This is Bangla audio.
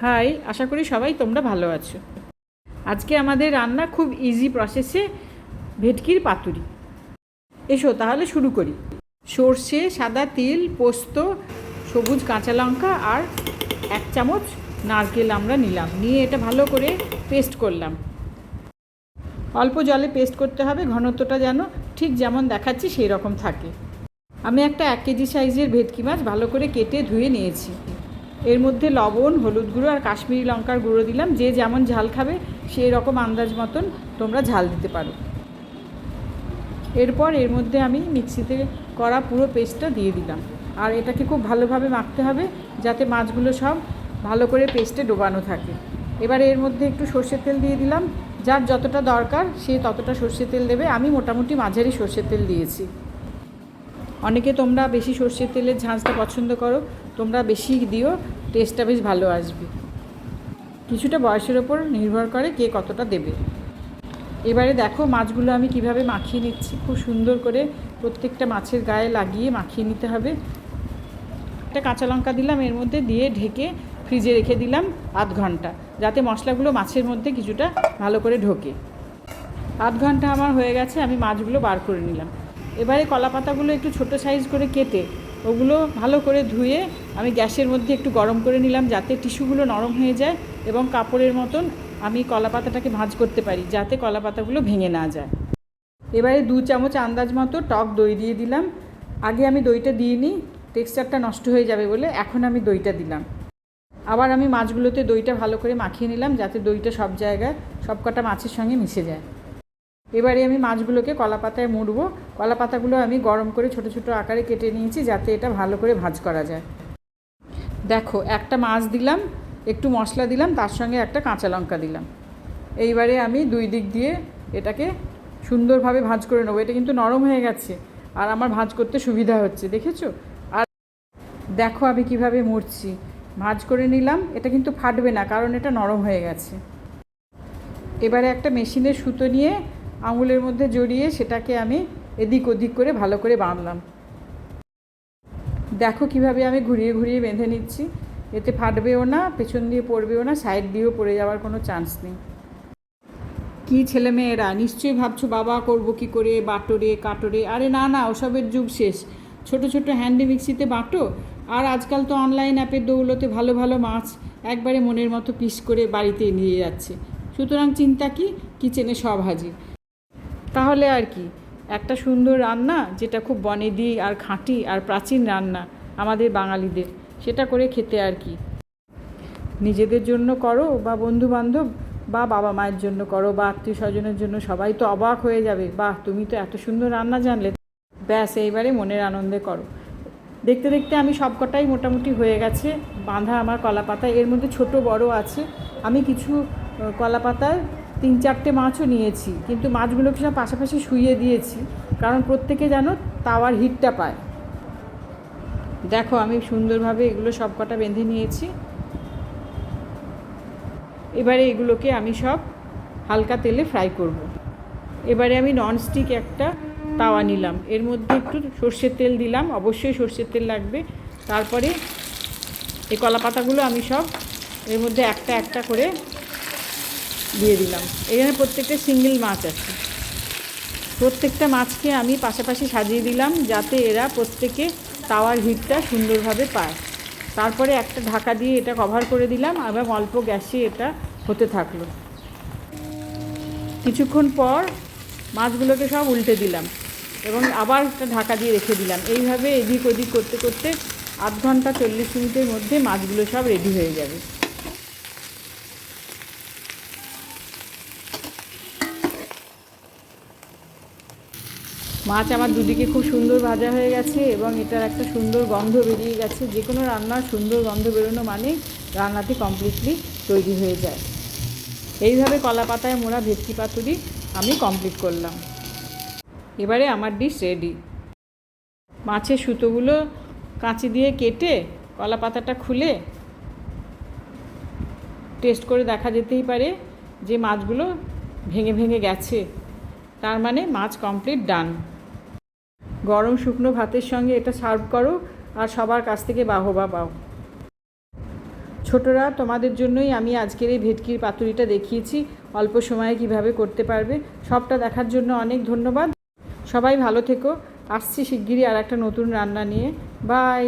হাই, আশা করি সবাই তোমরা ভালো আছো। আজকে আমাদের রান্না খুব ইজি প্রসেসে ভেটকির পাতুরি। এসো তাহলে শুরু করি। সর্ষে, সাদা তিল, পোস্ত, সবুজ কাঁচা লঙ্কা আর 1 চামচ নারকেল আমরা নিলাম, নিয়ে এটা ভালো করে পেস্ট করলাম। অল্প জলে পেস্ট করতে হবে, ঘনত্বটা যেন ঠিক যেমন দেখাচ্ছি সেই রকম থাকে। আমি একটা 1 কেজি সাইজের ভেটকি মাছ ভালো করে কেটে ধুয়ে নিয়েছি। এর মধ্যে লবণ, হলুদ গুঁড়ো আর কাশ্মীরি লঙ্কার গুঁড়ো দিলাম। যে যেমন ঝাল খাবে সেই রকম আন্দাজ মতন তোমরা ঝাল দিতে পারো। এরপর এর মধ্যে আমি মিক্সিতে করা পুরো পেস্টটা দিয়ে দিলাম, আর এটাকে খুব ভালোভাবে মাখতে হবে যাতে মাছগুলো সব ভালো করে পেস্টে ডোবানো থাকে। এবার এর মধ্যে একটু সর্ষের তেল দিয়ে দিলাম, যার যতটা দরকার সে ততটা সর্ষের তেল দেবে। আমি মোটামুটি মাঝারি সর্ষের তেল দিয়েছি। অনেকে তোমরা বেশি সর্ষের তেলের ঝাঁঝটা পছন্দ করো, তোমরা বেশি দিও, টেস্টটা বেশ ভালো আসবে। কিছুটা বয়সের ওপর নির্ভর করে কে কতটা দেবে। এবারে দেখো মাছগুলো আমি কিভাবে মাখিয়ে নিচ্ছি। খুব সুন্দর করে প্রত্যেকটা মাছের গায়ে লাগিয়ে মাখিয়ে নিতে হবে। একটা কাঁচা লঙ্কা দিলাম এর মধ্যে, দিয়ে ঢেকে ফ্রিজে রেখে দিলাম 1/2 ঘন্টা, যাতে মশলাগুলো মাছের মধ্যে কিছুটা ভালো করে ঢোকে। 1/2 ঘন্টা আমার হয়ে গেছে, আমি মাছগুলো বার করে নিলাম। এবারে কলা পাতাগুলো একটু ছোটো সাইজ করে কেটে ওগুলো ভালো করে ধুয়ে আমি গ্যাসের মধ্যে একটু গরম করে নিলাম, যাতে টিস্যুগুলো নরম হয়ে যায় এবং কাপড়ের মতন আমি কলা পাতাটাকে ভাঁজ করতে পারি, যাতে কলা পাতাগুলো ভেঙে না যায়। এবারে 2 চামচ আন্দাজ মতো টক দই দিয়ে দিলাম। আগে আমি দইটা দিইনি, টেক্সচারটা নষ্ট হয়ে যাবে বলে এখন আমি দইটা দিলাম। আবার আমি মাছগুলোতে দইটা ভালো করে মাখিয়ে নিলাম, যাতে দইটা সব জায়গায় সব কটা মাছের সঙ্গে মিশে যায়। এবারে আমি মাছগুলোকে কলা পাতায় মুড়বো। কলা পাতাগুলো আমি গরম করে ছোটো ছোটো আকারে কেটে নিয়েছি, যাতে এটা ভালো করে ভাঁজ করা যায়। দেখো, একটা মাছ দিলাম, একটু মশলা দিলাম, তার সঙ্গে একটা কাঁচা লঙ্কা দিলাম। এইবারে আমি 2 দিক দিয়ে এটাকে সুন্দরভাবে ভাঁজ করে নেবো। এটা কিন্তু নরম হয়ে গেছে আর আমার ভাঁজ করতে সুবিধা হচ্ছে, দেখেছো? আর দেখো আমি কিভাবে মুড়ছি। ভাঁজ করে নিলাম, এটা কিন্তু ফাটবে না কারণ এটা নরম হয়ে গেছে। এবারে একটা মেশিনের সুতো নিয়ে আঙুলের মধ্যে জড়িয়ে সেটাকে আমি এদিক ওদিক করে ভালো করে বাঁধলাম। দেখো কিভাবে আমি ঘুরিয়ে ঘুরিয়ে বেঁধে নিচ্ছি। এতে ফাটবেও না, পেছন দিয়ে পড়বেও না, সাইড দিয়েও পড়ে যাওয়ার কোনো চান্স নেই। কি ছেলেমেয়েরা নিশ্চয়ই ভাবছো বাবা করব কি করে, বাটোরে কাটোরে। আরে না না, ওসবের যুগ শেষ। ছোট ছোট হ্যান্ডি মিক্সিতে বাটো, আর আজকাল তো অনলাইন অ্যাপের দৌলতে ভালো ভালো মাছ একবারে মনের মতো পিস করে বাড়িতে নিয়ে যাচ্ছে। সুতরাং চিন্তা কি, কিচেনে সব হাজির। তাহলে আর কি, একটা সুন্দর রান্না যেটা খুব বনেদি আর খাঁটি আর প্রাচীন রান্না আমাদের বাঙালিদের, সেটা করে খেতে আর কি। নিজেদের জন্য করো বা বন্ধুবান্ধব বা বাবা মায়ের জন্য করো বা আত্মীয় স্বজনের জন্য, সবাই তো অবাক হয়ে যাবে, বাহ তুমি তো এত সুন্দর রান্না জানলে। ব্যাস এইবারে মনের আনন্দে করো। দেখতে দেখতে আমি সব কটাই মোটামুটি হয়ে গেছে বাঁধা আমার কলা পাতা। এর মধ্যে ছোট বড় আছে। আমি কিছু কলা পাতায় 3-4টে মাছও নিয়েছি, কিন্তু মাছগুলোকে সব পাশাপাশি শুইয়ে দিয়েছি, কারণ প্রত্যেকে যেন তাওয়ার হিটটা পায়। দেখো আমি সুন্দরভাবে এগুলো সব কটা বেঁধে নিয়েছি। এবারে এগুলোকে আমি সব হালকা তেলে ফ্রাই করব। এবারে আমি ননস্টিক একটা তাওয়া নিলাম, এর মধ্যে একটু সর্ষের তেল দিলাম, অবশ্যই সর্ষের তেল লাগবে। তারপরে এই কলা পাতাগুলো আমি সব এর মধ্যে একটা একটা করে দিয়ে দিলাম। এখানে প্রত্যেকটা সিঙ্গেল মাছ আছে। প্রত্যেকটা মাছকে আমি পাশাপাশি সাজিয়ে দিলাম, যাতে এরা প্রত্যেকে তাওয়ার হিটটা সুন্দরভাবে পায়। তারপরে একটা ঢাকা দিয়ে এটা কভার করে দিলাম এবং অল্প গ্যাসে এটা হতে থাকলো। কিছুক্ষণ পর মাছগুলোকে সব উল্টে দিলাম এবং আবার একটা ঢাকা দিয়ে রেখে দিলাম। এইভাবে এদিক ওদিক করতে করতে 1/2 ঘন্টা 40 মিনিটের মধ্যে মাছগুলো সব রেডি হয়ে যাবে। মাছ আমার দুদিকে খুব সুন্দর ভাজা হয়ে গেছে এবং এটার একটা সুন্দর গন্ধ বেরিয়ে গেছে। যে কোনো রান্নার সুন্দর গন্ধ বেরোনো মানে রান্নাটি কমপ্লিটলি তৈরি হয়ে যায়। এইভাবে কলা পাতায় মোড়া ভেটকি পাতুরি আমি কমপ্লিট করলাম। এবারে আমার ডিশ রেডি। মাছের সুতোগুলো কাঁচি দিয়ে কেটে কলা পাতাটা খুলে টেস্ট করে দেখা যেতেই পারে যে মাছগুলো ভেঙে ভেঙে গেছে, তার মানে মাছ কমপ্লিট ডান। গরম শুকনো ভাতের সঙ্গে এটা সার্ভ করো আর সবার কাছ থেকে বাহবা পাও। ছোটরা, তোমাদের জন্যই আমি আজকের এই ভেটকির পাতুরিটা দেখিয়েছি, অল্প সময়ে কিভাবে করতে পারবে। সবটা দেখার জন্য অনেক ধন্যবাদ। সবাই ভালো থেকো। আসছি শিগগিরই আর একটা নতুন রান্না নিয়ে। বাই।